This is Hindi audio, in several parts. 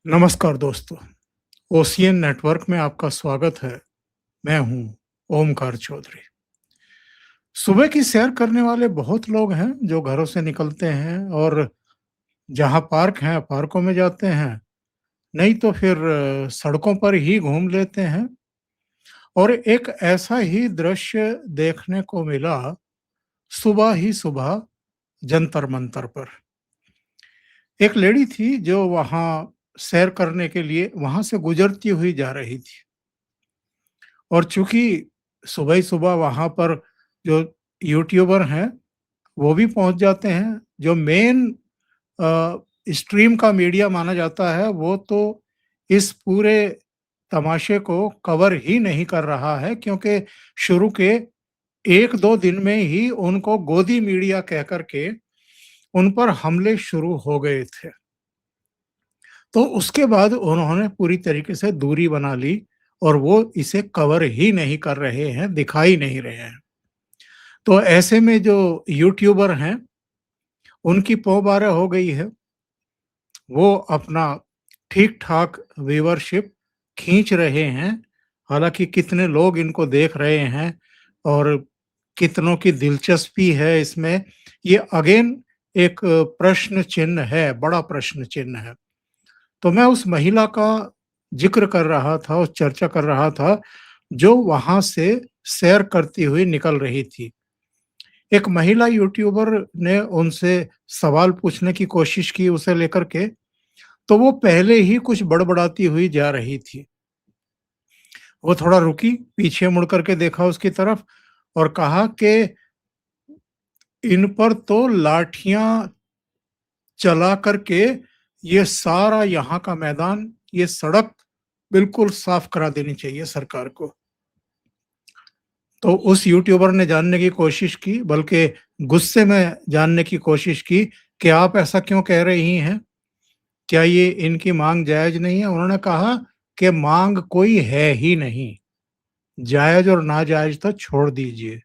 नमस्कार दोस्तों, ओशियन नेटवर्क में आपका स्वागत है। मैं हूं ओमकार चौधरी। सुबह की सैर करने वाले बहुत लोग हैं जो घरों से निकलते हैं और जहां पार्क हैं, पार्कों में जाते हैं, नहीं तो फिर सड़कों पर ही घूम लेते हैं। और एक ऐसा ही दृश्य देखने को मिला सुबह ही सुबह जंतर मंतर पर। एक लेडी थी जो वहां सैर करने के लिए वहां से गुजरती हुई जा रही थी। और चूँकि सुबह ही सुबह वहाँ पर जो यूट्यूबर हैं, वो भी पहुँच जाते हैं। जो मेन स्ट्रीम का मीडिया माना जाता है, वो तो इस पूरे तमाशे को कवर ही नहीं कर रहा है, क्योंकि शुरू के 1-2 दिन में ही उनको गोदी मीडिया कह कर के उन पर हमले शुरू हो गए थे। तो उसके बाद उन्होंने पूरी तरीके से दूरी बना ली और वो इसे कवर ही नहीं कर रहे हैं, दिखा ही नहीं रहे हैं। तो ऐसे में जो यूट्यूबर हैं, उनकी पौबारा हो गई है। वो अपना ठीक-ठाक व्यूवरशिप खींच रहे हैं। हालाँकि कितने लोग इनको देख रहे हैं और कितनों की दिलचस्पी है इसमें, ये अगेन एक प्रश्न चिन्ह है, बड़ा प्रश्न चिन्ह है। तो मैं उस महिला का ज़िक्र कर रहा था और चर्चा कर रहा था, जो वहाँ से सैर करती हुई निकल रही थी। एक महिला यूट्यूबर ने उनसे सवाल पूछने की कोशिश की उसे लेकर के, तो वो पहले ही कुछ बड़बड़ाती हुई जा रही थी। वो थोड़ा रुकी, पीछे मुड़ कर के देखा उसकी तरफ और कहा कि इन पर तो लाठियाँ चला कर के ये सारा यहाँ का मैदान, ये सड़क बिल्कुल साफ करा देनी चाहिए सरकार को। तो उस यूट्यूबर ने जानने की कोशिश की, बल्कि गुस्से में जानने की कोशिश की कि आप ऐसा क्यों कह रही हैं? क्या ये इनकी माँग जायज़ नहीं है? उन्होंने कहा कि माँग कोई है ही नहीं, जायज़ और नाजायज़ तो छोड़ दीजिए।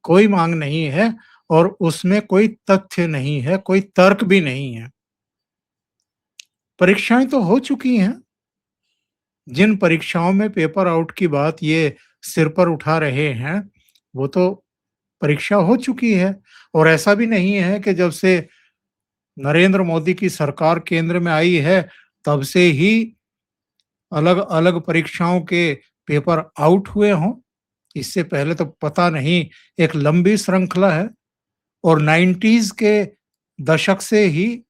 कोई माँग नहीं है और उसमें कोई तथ्य नहीं है, कोई तर्क भी नहीं है। परीक्षाएँ तो हो चुकी हैं। जिन परीक्षाओं में पेपर आउट की बात ये सिर पर उठा रहे हैं, वो तो परीक्षा हो चुकी है। और ऐसा भी नहीं है कि जब से नरेंद्र मोदी की सरकार केंद्र में आई है, तब से ही अलग-अलग परीक्षाओं के पेपर आउट हुए हों। इससे पहले तो पता नहीं, एक लंबी श्रृंखला है और 90s के दशक से ही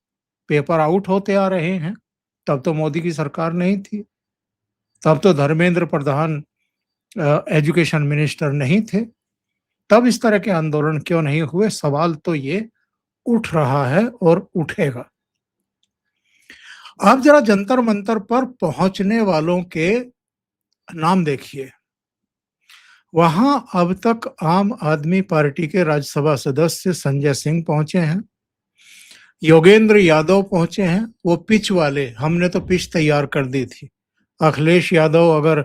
पेपर आउट होते आ रहे हैं। तब तो मोदी की सरकार नहीं थी, तब तो धर्मेंद्र प्रधान एजुकेशन मिनिस्टर नहीं थे। तब इस तरह के आंदोलन क्यों नहीं हुए? सवाल तो ये उठ रहा है और उठेगा। आप जरा जंतर मंतर पर पहुंचने वालों के नाम देखिए। वहां अब तक आम आदमी पार्टी के राज्यसभा सदस्य संजय सिंह पहुंचे हैं, योगेंद्र यादव पहुंचे हैं। वो पिच वाले, हमने तो पिच तैयार कर दी थी। अखिलेश यादव अगर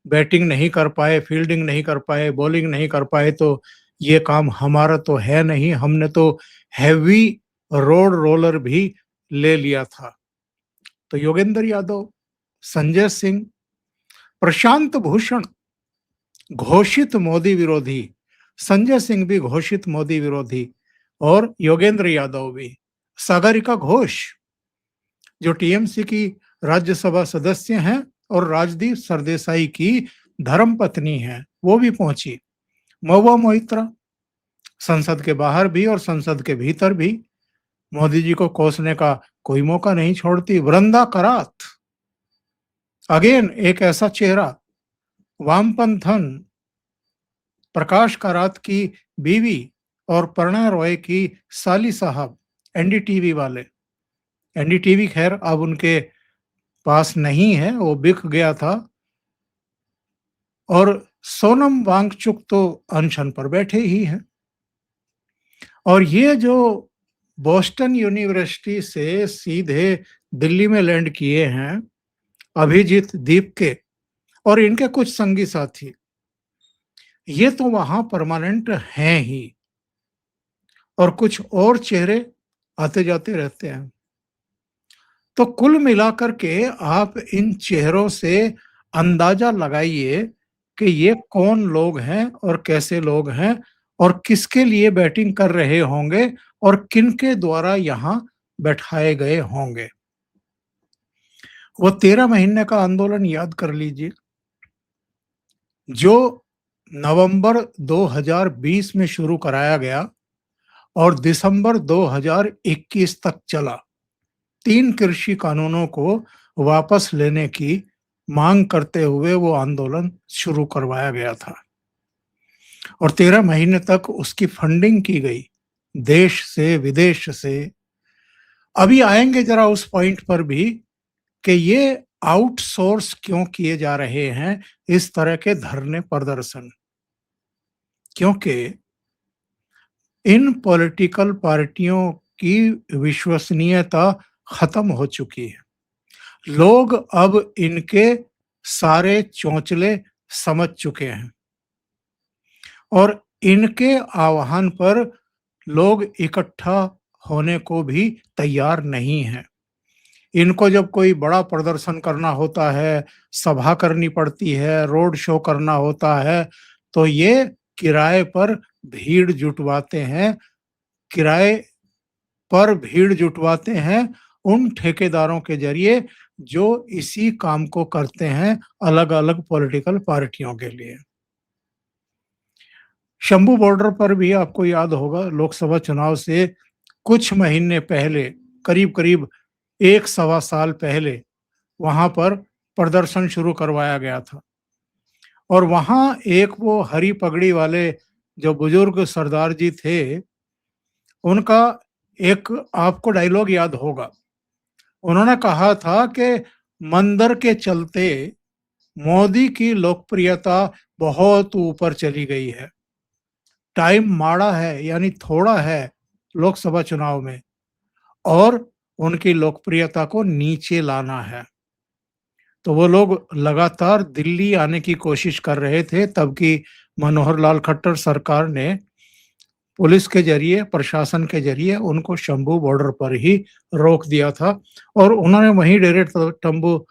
बैटिंग नहीं कर पाए, फील्डिंग नहीं कर पाए, बॉलिंग नहीं कर पाए, तो ये काम हमारा तो है नहीं। हमने तो हैवी रोड रोलर भी ले लिया था। तो योगेंद्र यादव, संजय सिंह, प्रशांत भूषण घोषित मोदी विरोधी, संजय सिंह भी घोषित मोदी विरोधी और योगेंद्र यादव भी। सागरिका घोष जो टीएमसी की राज्यसभा सदस्य हैं और राजदीप सरदेसाई की धर्मपत्नी हैं, वो भी पहुंची। महुआ मोइत्रा, संसद के बाहर भी और संसद के भीतर भी मोदी जी को कोसने का कोई मौका नहीं छोड़ती। वृंदा करात, अगेन एक ऐसा चेहरा, वामपंथन, प्रकाश कारात की बीवी और प्रणय रॉय की साली साहब, एनडीटीवी वाले। एनडीटीवी खैर अब उनके पास नहीं है, वो बिक गया था। और सोनम वांगचुक तो अनशन पर बैठे ही हैं। और ये जो बोस्टन यूनिवर्सिटी से सीधे दिल्ली में लैंड किए हैं, अभिजीत दीप के और इनके कुछ संगी साथी, ये तो वहां परमानेंट हैं ही। और कुछ और चेहरे आते जाते रहते हैं। तो कुल मिलाकर के आप इन चेहरों से अंदाजा लगाइए कि ये कौन लोग हैं और कैसे लोग हैं और किसके लिए बैटिंग कर रहे होंगे और किनके द्वारा यहाँ बैठाए गए होंगे। वो 13 महीने का आंदोलन याद कर लीजिए, जो नवंबर 2020 में शुरू कराया गया और दिसंबर 2021 तक चला। 3 कृषि कानूनों को वापस लेने की मांग करते हुए वो आंदोलन शुरू करवाया गया था और 13 महीने तक उसकी फंडिंग की गई, देश से, विदेश से। अभी आएँगे ज़रा उस पॉइंट पर भी कि ये आउटसोर्स क्यों किए जा रहे हैं इस तरह के धरने प्रदर्शन। क्योंकि इन पॉलिटिकल पार्टियों की विश्वसनीयता खत्म हो चुकी है। लोग अब इनके सारे चौंचले समझ चुके हैं और इनके आह्वान पर लोग इकट्ठा होने को भी तैयार नहीं हैं। इनको जब कोई बड़ा प्रदर्शन करना होता है, सभा करनी पड़ती है, रोड शो करना होता है, तो ये किराए पर भीड़ जुटवाते हैं। किराए पर भीड़ जुटवाते हैं उन ठेकेदारों के ज़रिए जो इसी काम को करते हैं अलग-अलग पॉलिटिकल पार्टियों के लिए। शंभू बॉर्डर पर भी आपको याद होगा लोकसभा चुनाव से कुछ महीने पहले, करीब-करीब 1 सवा साल पहले वहाँ पर प्रदर्शन शुरू करवाया गया था और वहाँ एक वो हरी पगड़ी वाले जो बुजुर्ग सरदार जी थे, उनका एक आपको डायलॉग याद होगा। उन्होंने कहा था कि मंदिर के चलते मोदी की लोकप्रियता बहुत ऊपर चली गई है। टाइम माड़ा है यानी थोड़ा है लोकसभा चुनाव में और उनकी लोकप्रियता को नीचे लाना है। तो वो लोग लगातार दिल्ली आने की कोशिश कर रहे थे तब की मनोहर लाल खट्टर सरकार ने पुलिस के ज़रिए, प्रशासन के ज़रिए उनको शंभू बॉर्डर पर ही रोक दिया था और उन्होंने वहीं डेरे तंबू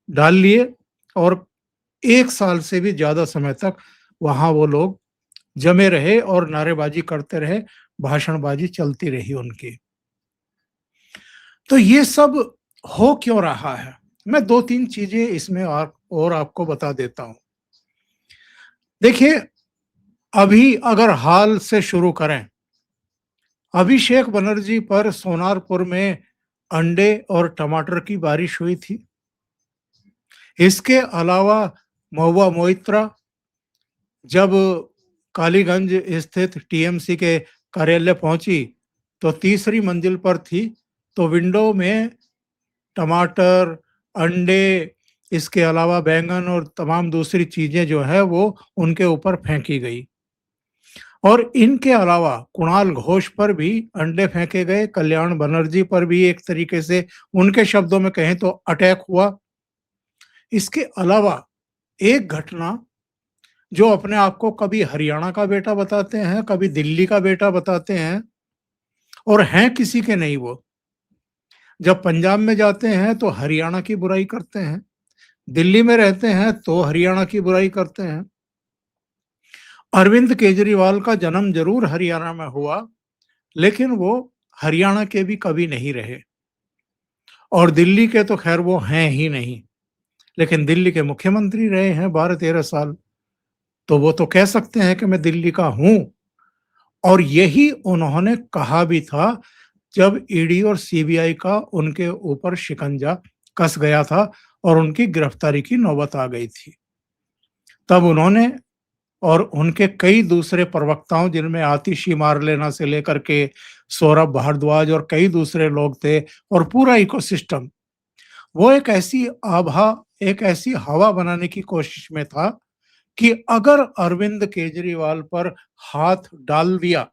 डाल लिए और 1 साल से भी ज़्यादा समय तक वहाँ वो लोग जमे रहे और नारेबाज़ी करते रहे, भाषणबाज़ी चलती रही उनकी। तो ये सब हो क्यों रहा है? मैं 2-3 चीज़ें इसमें और आपको बता देता हूँ। देखिए, अभी अगर हाल से शुरू करें, अभिषेक बनर्जी पर सोनारपुर में अंडे और टमाटर की बारिश हुई थी। इसके अलावा महुआ मोइत्रा जब कालीगंज स्थित टीएमसी के कार्यालय पहुंची, तो तीसरी मंजिल पर थी, तो विंडो में टमाटर, अंडे, इसके अलावा बैंगन और तमाम दूसरी चीज़ें जो है वो उनके ऊपर फेंकी गई। और इनके अलावा कुणाल घोष पर भी अंडे फेंके गए, कल्याण बनर्जी पर भी एक तरीके से उनके शब्दों में कहें तो अटैक हुआ। इसके अलावा एक घटना जो अपने आप को कभी हरियाणा का बेटा बताते हैं, कभी दिल्ली का बेटा बताते हैं और हैं किसी के नहीं वो। जब पंजाब में जाते हैं तो हरियाणा की बुराई करते हैं, दिल्ली में रहते हैं तो हरियाणा की बुराई करते हैं। अरविंद केजरीवाल का जन्म ज़रूर हरियाणा में हुआ, लेकिन वो हरियाणा के भी कभी नहीं रहे और दिल्ली के तो खैर वो हैं ही नहीं, लेकिन दिल्ली के मुख्यमंत्री रहे हैं 12-13 साल, तो वो तो कह सकते हैं कि मैं दिल्ली का हूँ और यही उन्होंने कहा भी था जब ईडी और सीबीआई का उनके ऊपर शिकंजा कस गया था और उनकी गिरफ्तारी की नौबत आ गई थी। तब उन्होंने और उनके कई दूसरे प्रवक्ताओं जिनमें आतिशी मारलेना से लेकर के सौरभ भारद्वाज और कई दूसरे लोग थे और पूरा इकोसिस्टम, वो एक ऐसी हवा बनाने की कोशिश में था कि अगर अरविंद केजरीवाल पर हाथ डाल दिया,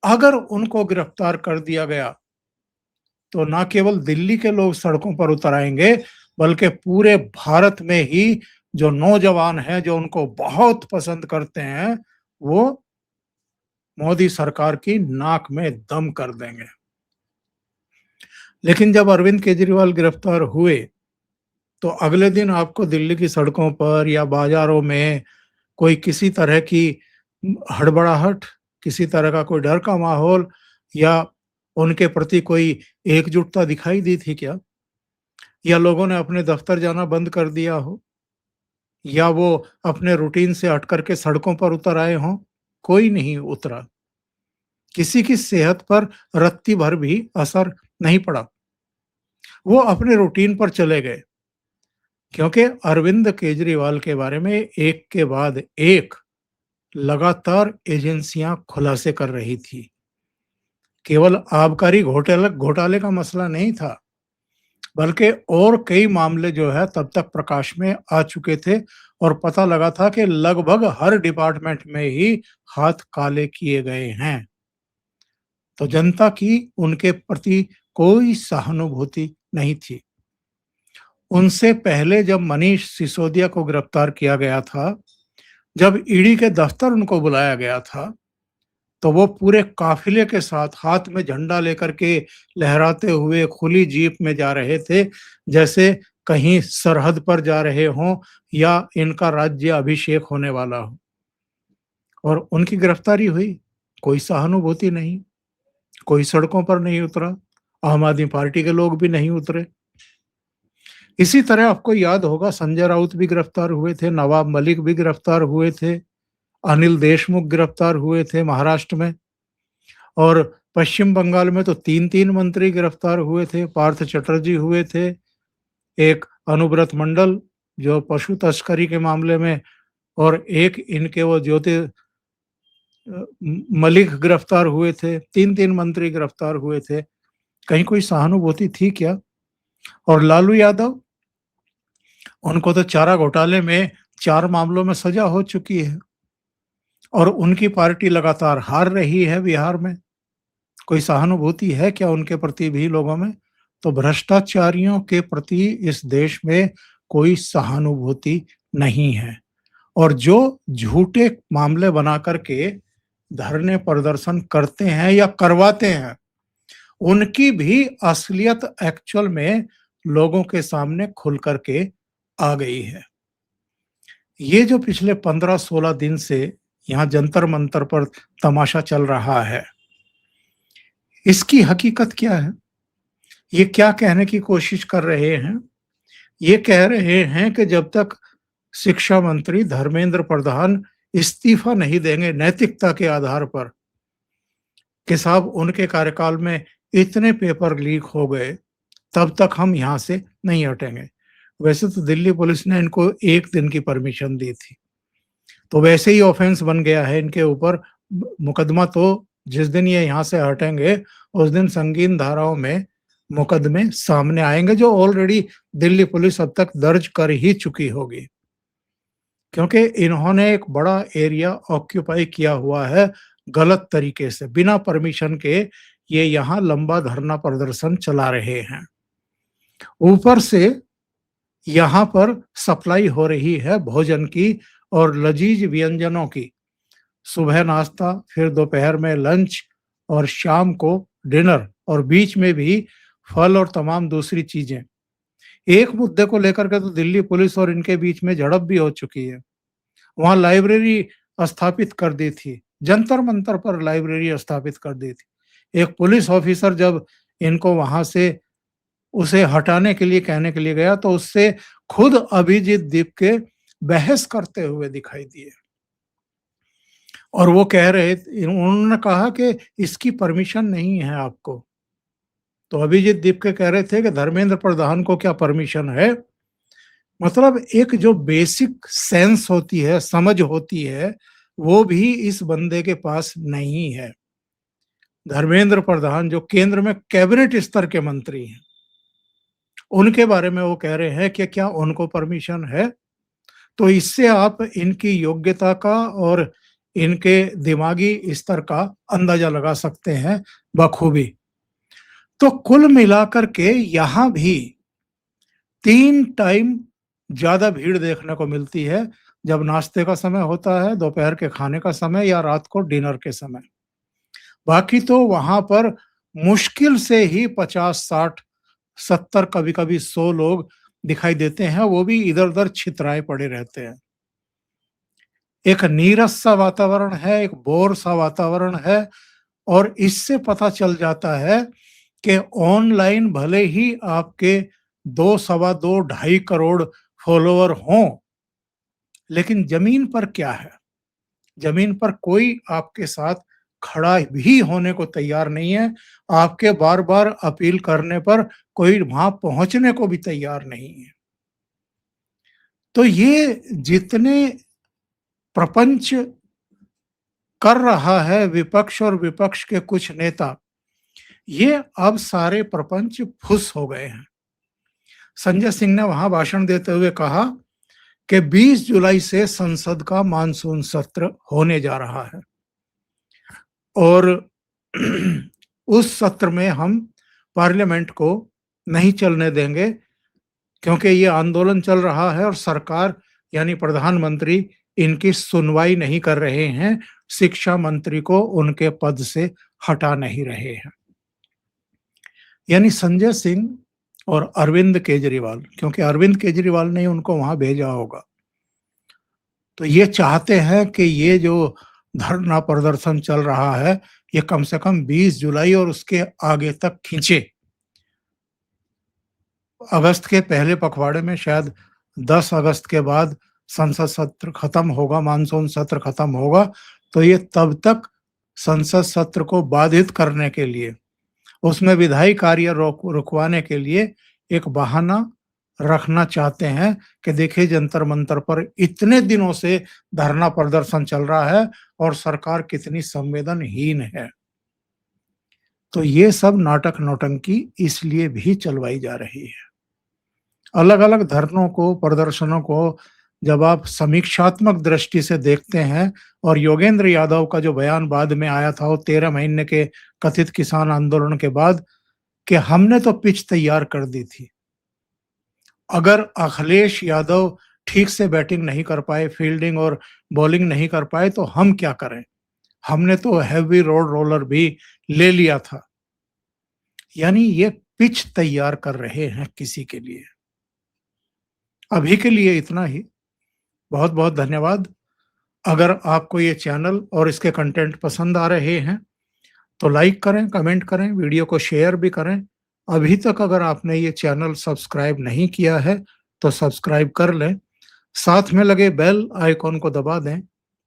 अगर उनको गिरफ्तार कर दिया गया, तो ना केवल दिल्ली के लोग सड़कों पर उतर आएंगे, बल्कि पूरे भारत में ही जो नौजवान हैं, जो उनको बहुत पसंद करते हैं, वो मोदी सरकार की नाक में दम कर देंगे। लेकिन जब अरविंद केजरीवाल गिरफ्तार हुए, तो अगले दिन आपको दिल्ली की सड़कों पर या बाज़ारों में कोई किसी तरह की हड़बड़ाहट, किसी तरह का कोई डर का माहौल या उनके प्रति कोई एकजुटता दिखाई दी थी क्या? या लोगों ने अपने दफ्तर जाना बंद कर दिया हो? या वो अपने रूटीन से हट कर के सड़कों पर उतर आए हों? कोई नहीं उतरा। किसी की सेहत पर रत्ती भर भी असर नहीं पड़ा। वो अपने रूटीन पर चले गए, क्योंकि अरविंद केजरीवाल के बारे में एक के बाद एक लगातार एजेंसियां खुलासे कर रही थी। केवल आबकारी घोटाले घोटाले का मसला नहीं था, बल्कि और कई मामले जो है तब तक प्रकाश में आ चुके थे और पता लगा था कि लगभग हर डिपार्टमेंट में ही हाथ काले किए गए हैं। तो जनता की उनके प्रति कोई सहानुभूति नहीं थी। उनसे पहले जब मनीष सिसोदिया को गिरफ्तार किया गया था, जब ईडी के दफ्तर उनको बुलाया गया था, तो वो पूरे काफिले के साथ हाथ में झंडा लेकर के लहराते हुए खुली जीप में जा रहे थे, जैसे कहीं सरहद पर जा रहे हों या इनका राज्य अभिषेक होने वाला हो। और उनकी गिरफ्तारी हुई, कोई सहानुभूति नहीं, कोई सड़कों पर नहीं उतरा, आम आदमी पार्टी के लोग भी नहीं उतरे। इसी तरह आपको याद होगा संजय राउत भी गिरफ्तार हुए थे, नवाब मलिक भी गिरफ्तार हुए थे, अनिल देशमुख गिरफ्तार हुए थे महाराष्ट्र में। और पश्चिम बंगाल में तो 3-3 मंत्री गिरफ्तार हुए थे, पार्थ चटर्जी हुए थे, एक अनुव्रत मंडल जो पशु तस्करी के मामले में, और एक इनके वो मलिक गिरफ्तार हुए थे, 3-3 मंत्री गिरफ्तार हुए थे। कहीं कोई सहानुभूति थी क्या? और लालू यादव, उनको तो चारा घोटाले में 4 मामलों में सजा हो चुकी है और उनकी पार्टी लगातार हार रही है बिहार में। कोई सहानुभूति है क्या उनके प्रति भी लोगों में? तो भ्रष्टाचारियों के प्रति इस देश में कोई सहानुभूति नहीं है। और जो झूठे मामले बना करके धरने प्रदर्शन करते हैं या करवाते हैं, उनकी भी असलियत एक्चुअल में लोगों के सामने खुल करके आ गई है। ये जो पिछले 15-16 दिन से यहाँ जंतर मंतर पर तमाशा चल रहा है, इसकी हकीकत क्या है? ये क्या कहने की कोशिश कर रहे हैं? ये कह रहे हैं कि जब तक शिक्षा मंत्री धर्मेंद्र प्रधान इस्तीफा नहीं देंगे नैतिकता के आधार पर, कि साहब उनके कार्यकाल में इतने पेपर लीक हो गए, तब तक हम यहाँ से नहीं हटेंगे। वैसे तो दिल्ली पुलिस ने इनको 1 दिन की परमिशन दी थी, तो वैसे ही ऑफेंस बन गया है इनके ऊपर। मुकदमा तो जिस दिन ये यहाँ से हटेंगे, उस दिन संगीन धाराओं में मुकदमे सामने आएंगे, जो ऑलरेडी दिल्ली पुलिस अब तक दर्ज कर ही चुकी होगी। क्योंकि इन्होंने एक बड़ा एरिया ऑक्यूपाई किया हुआ है गलत तरीके से, बिना परमिशन के ये यहाँ लंबा धरना प्रदर्शन चला रहे हैं। ऊपर से यहाँ पर सप्लाई हो रही है भोजन की और लजीज व्यंजनों की। सुबह नाश्ता, फिर दोपहर में लंच और शाम को डिनर, और बीच में भी फल और तमाम दूसरी चीजें। एक मुद्दे को लेकर के तो दिल्ली पुलिस और इनके बीच में झड़प भी हो चुकी है। वहां लाइब्रेरी स्थापित कर दी थी, जंतर मंतर पर लाइब्रेरी स्थापित कर दी थी। एक पुलिस ऑफिसर जब इनको वहां से उसे हटाने के लिए कहने के लिए गया, तो उससे खुद अभिजीत दीप के बहस करते हुए दिखाई दिए और वो कह रहे, उन्होंने कहा कि इसकी परमिशन नहीं है आपको। तो अभिजीत दीप के कह रहे थे कि धर्मेंद्र प्रधान को क्या परमिशन है? मतलब एक जो बेसिक सेंस होती है, समझ होती है, वो भी इस बंदे के पास नहीं है। धर्मेंद्र प्रधान जो केंद्र में कैबिनेट स्तर के मंत्री हैं, उनके बारे में वो कह रहे हैं कि क्या उनको परमिशन है? तो इससे आप इनकी योग्यता का और इनके दिमागी स्तर का अंदाजा लगा सकते हैं बखूबी। तो कुल मिलाकर के यहाँ भी 3 टाइम ज़्यादा भीड़ देखने को मिलती है, जब नाश्ते का समय होता है, दोपहर के खाने का समय या रात को डिनर के समय। बाकी तो वहाँ पर मुश्किल से ही 50-60 70 कभी-कभी 100 लोग दिखाई देते हैं, वो भी इधर-उधर छितराए पड़े रहते हैं। एक नीरस-सा वातावरण है, एक बोर-सा वातावरण है और इससे पता चल जाता है कि ऑनलाइन भले ही आपके 2 सवा 2 ढाई करोड़ फॉलोवर हों, लेकिन ज़मीन पर क्या है? ज़मीन पर कोई आपके साथ खड़ा भी होने को तैयार नहीं है। आपके बार-बार अपील करने पर कोई वहाँ पहुँचने को भी तैयार नहीं है। तो ये जितने प्रपंच कर रहा है विपक्ष और विपक्ष के कुछ नेता, ये अब सारे प्रपंच फुस हो गए हैं। संजय सिंह ने वहाँ भाषण देते हुए कहा कि 20 जुलाई से संसद का मानसून सत्र होने जा रहा है और उस सत्र में हम पार्लियामेंट को नहीं चलने देंगे क्योंकि ये आंदोलन चल रहा है और सरकार यानी प्रधानमंत्री इनकी सुनवाई नहीं कर रहे हैं, शिक्षा मंत्री को उनके पद से हटा नहीं रहे हैं। यानी संजय सिंह और अरविंद केजरीवाल, क्योंकि अरविंद केजरीवाल ने उनको वहाँ भेजा होगा, तो ये चाहते हैं कि ये जो धरना प्रदर्शन चल रहा है, ये कम से कम 20 जुलाई और उसके आगे तक खींचे। अगस्त के पहले पखवाड़े में शायद 10 अगस्त के बाद संसद सत्र खत्म होगा, मानसून सत्र खत्म होगा, तो ये तब तक संसद सत्र को बाधित करने के लिए, उसमें विधायी कार्य रुकवाने के लिए एक बहाना रखना चाहते हैं कि देखिए जंतर-मंतर पर इतने दिनों से धरना प्रदर्शन चल रहा है और सरकार कितनी संवेदनहीन है। तो ये सब नाटक नौटंकी इसलिए भी चलवाई जा रही है। अलग-अलग धरनों को, प्रदर्शनों को जब आप समीक्षात्मक दृष्टि से देखते हैं और योगेंद्र यादव का जो बयान बाद में आया था वो 13 महीने के कथित किसान आंदोलन के बाद कि हमने तो पिच तैयार कर दी थी। अगर अखिलेश यादव ठीक से बैटिंग नहीं कर पाए, फील्डिंग और बॉलिंग नहीं कर पाए तो हम क्या करें? हमने तो हेवी रोड रोलर भी ले लिया था। यानी ये पिच तैयार कर रहे हैं किसी के लिए। अभी के लिए इतना ही। बहुत-बहुत धन्यवाद। अगर आपको ये चैनल और इसके कंटेंट पसंद आ रहे हैं, तो लाइक करें, कमेंट करें, वीडियो को शेयर भी करें। अभी तक अगर आपने ये चैनल सब्सक्राइब नहीं किया है, तो सब्सक्राइब कर लें। साथ में लगे बेल आइकॉन को दबा दें,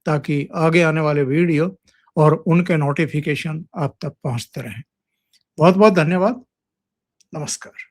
ताकि आगे आने वाले वीडियो और उनके नोटिफ़िकेशन आप तक पहुँचते रहें। बहुत-बहुत धन्यवाद। नमस्कार।